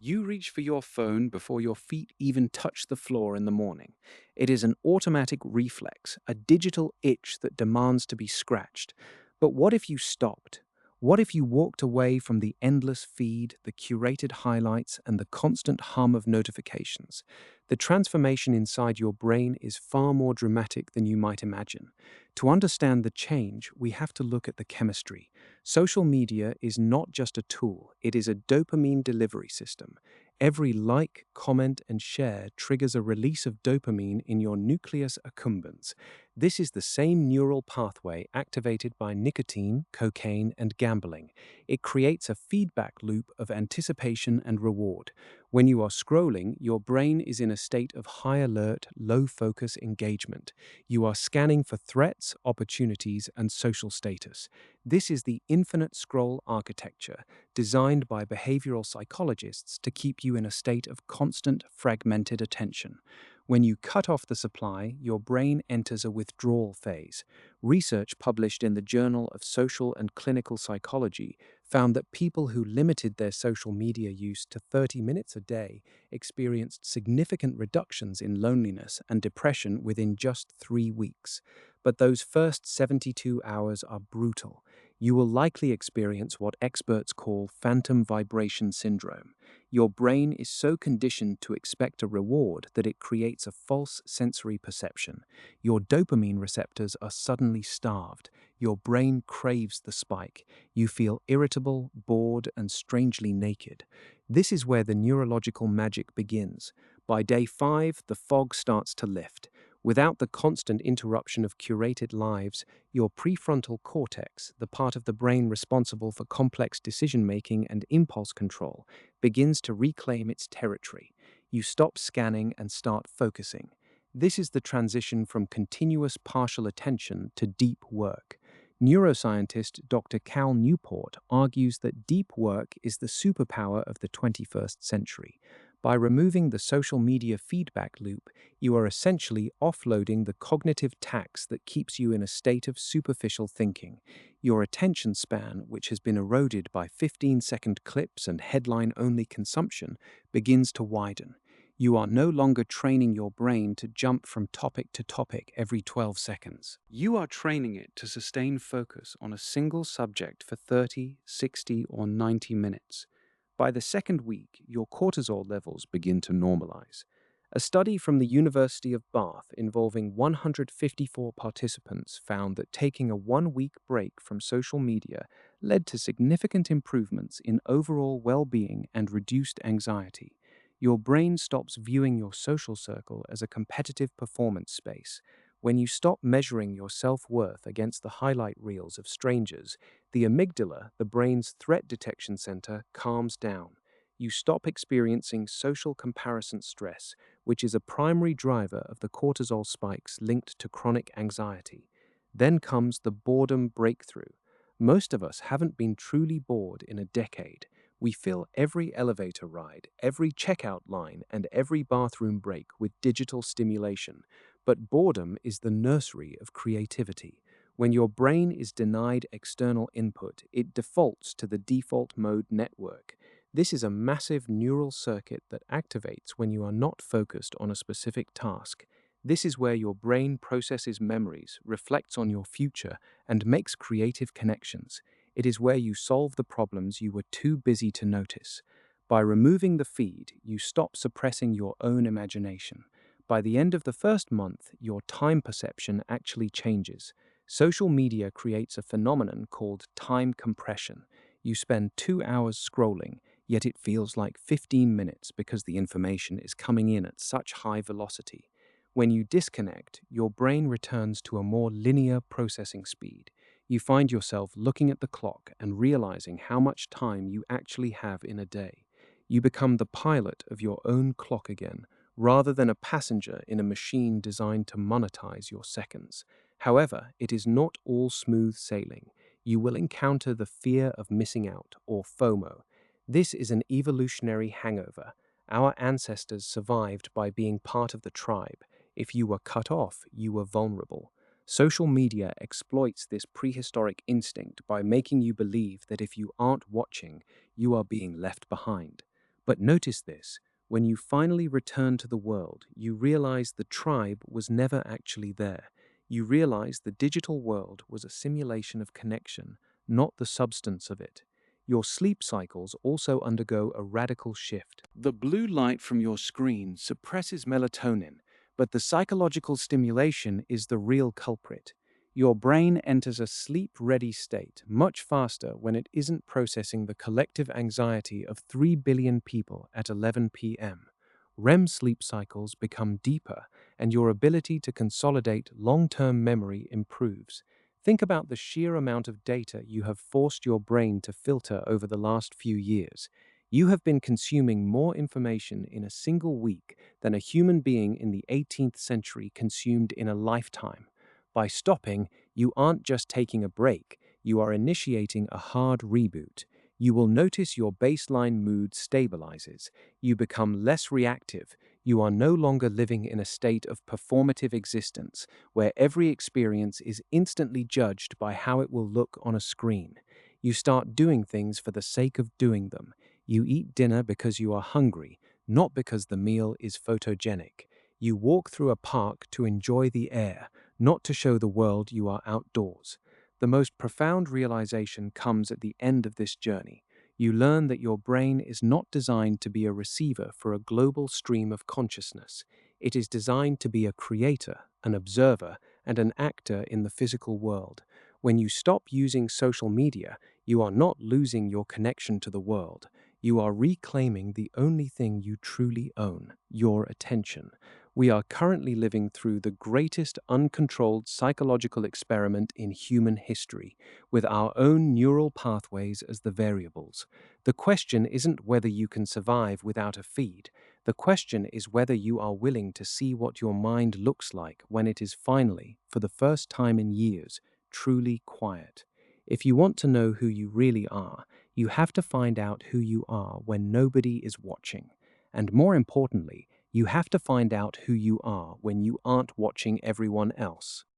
You reach for your phone before your feet even touch the floor in the morning. It is an automatic reflex, a digital itch that demands to be scratched. But what if you stopped? What if you walked away from the endless feed, the curated highlights, and the constant hum of notifications? The transformation inside your brain is far more dramatic than you might imagine. To understand the change, we have to look at the chemistry. Social media is not just a tool, it is a dopamine delivery system. Every like, comment, and share triggers a release of dopamine in your nucleus accumbens. This is the same neural pathway activated by nicotine, cocaine, and gambling. It creates a feedback loop of anticipation and reward. When you are scrolling, your brain is in a state of high alert, low focus engagement. You are scanning for threats, opportunities, and social status. This is the infinite scroll architecture, designed by behavioral psychologists to keep you in a state of constant, fragmented attention. When you cut off the supply, your brain enters a withdrawal phase. Research published in the Journal of Social and Clinical Psychology found that people who limited their social media use to 30 minutes a day experienced significant reductions in loneliness and depression within just 3 weeks. But those first 72 hours are brutal. You will likely experience what experts call phantom vibration syndrome. Your brain is so conditioned to expect a reward that it creates a false sensory perception. Your dopamine receptors are suddenly starved. Your brain craves the spike. You feel irritable, bored, and strangely naked. This is where the neurological magic begins. By day 5, the fog starts to lift. Without the constant interruption of curated lives, your prefrontal cortex, the part of the brain responsible for complex decision making and impulse control, begins to reclaim its territory. You stop scanning and start focusing. This is the transition from continuous partial attention to deep work. Neuroscientist Dr. Cal Newport argues that deep work is the superpower of the 21st century. By removing the social media feedback loop, you are essentially offloading the cognitive tax that keeps you in a state of superficial thinking. Your attention span, which has been eroded by 15-second clips and headline only consumption, begins to widen. You are no longer training your brain to jump from topic to topic every 12 seconds. You are training it to sustain focus on a single subject for 30, 60, or 90 minutes. By the second week, your cortisol levels begin to normalize. A study from the University of Bath involving 154 participants found that taking a 1 week break from social media led to significant improvements in overall well being and reduced anxiety. Your brain stops viewing your social circle as a competitive performance space. When you stop measuring your self worth against the highlight reels of strangers, the amygdala, the brain's threat detection center, calms down. You stop experiencing social comparison stress, which is a primary driver of the cortisol spikes linked to chronic anxiety. Then comes the boredom breakthrough. Most of us haven't been truly bored in a decade. We fill every elevator ride, every checkout line, and every bathroom break with digital stimulation. But boredom is the nursery of creativity. When your brain is denied external input, it defaults to the default mode network. This is a massive neural circuit that activates when you are not focused on a specific task. This is where your brain processes memories, reflects on your future, and makes creative connections. It is where you solve the problems you were too busy to notice. By removing the feed, you stop suppressing your own imagination. By the end of the first month, your time perception actually changes. Social media creates a phenomenon called time compression. You spend 2 hours scrolling, yet it feels like 15 minutes because the information is coming in at such high velocity. When you disconnect, your brain returns to a more linear processing speed. You find yourself looking at the clock and realizing how much time you actually have in a day. You become the pilot of your own clock again, rather than a passenger in a machine designed to monetize your seconds. However, it is not all smooth sailing. You will encounter the fear of missing out, or FOMO. This is an evolutionary hangover. Our ancestors survived by being part of the tribe. If you were cut off, you were vulnerable. Social media exploits this prehistoric instinct by making you believe that if you aren't watching, you are being left behind. But notice this: when you finally return to the world, you realize the tribe was never actually there. You realize the digital world was a simulation of connection, not the substance of it. Your sleep cycles also undergo a radical shift. The blue light from your screen suppresses melatonin, but the psychological stimulation is the real culprit. Your brain enters a sleep-ready state much faster when it isn't processing the collective anxiety of 3 billion people at 11 p.m. REM sleep cycles become deeper, and your ability to consolidate long-term memory improves. Think about the sheer amount of data you have forced your brain to filter over the last few years. You have been consuming more information in a single week than a human being in the 18th century consumed in a lifetime. By stopping, you aren't just taking a break, you are initiating a hard reboot. You will notice your baseline mood stabilizes. You become less reactive. You are no longer living in a state of performative existence, where every experience is instantly judged by how it will look on a screen. You start doing things for the sake of doing them. You eat dinner because you are hungry, not because the meal is photogenic. You walk through a park to enjoy the air, not to show the world you are outdoors. The most profound realization comes at the end of this journey. You learn that your brain is not designed to be a receiver for a global stream of consciousness. It is designed to be a creator, an observer, and an actor in the physical world. When you stop using social media, you are not losing your connection to the world. You are reclaiming the only thing you truly own: your attention. We are currently living through the greatest uncontrolled psychological experiment in human history, with our own neural pathways as the variables. The question isn't whether you can survive without a feed. The question is whether you are willing to see what your mind looks like when it is finally, for the first time in years, truly quiet. If you want to know who you really are, you have to find out who you are when nobody is watching. And more importantly, you have to find out who you are when you aren't watching everyone else.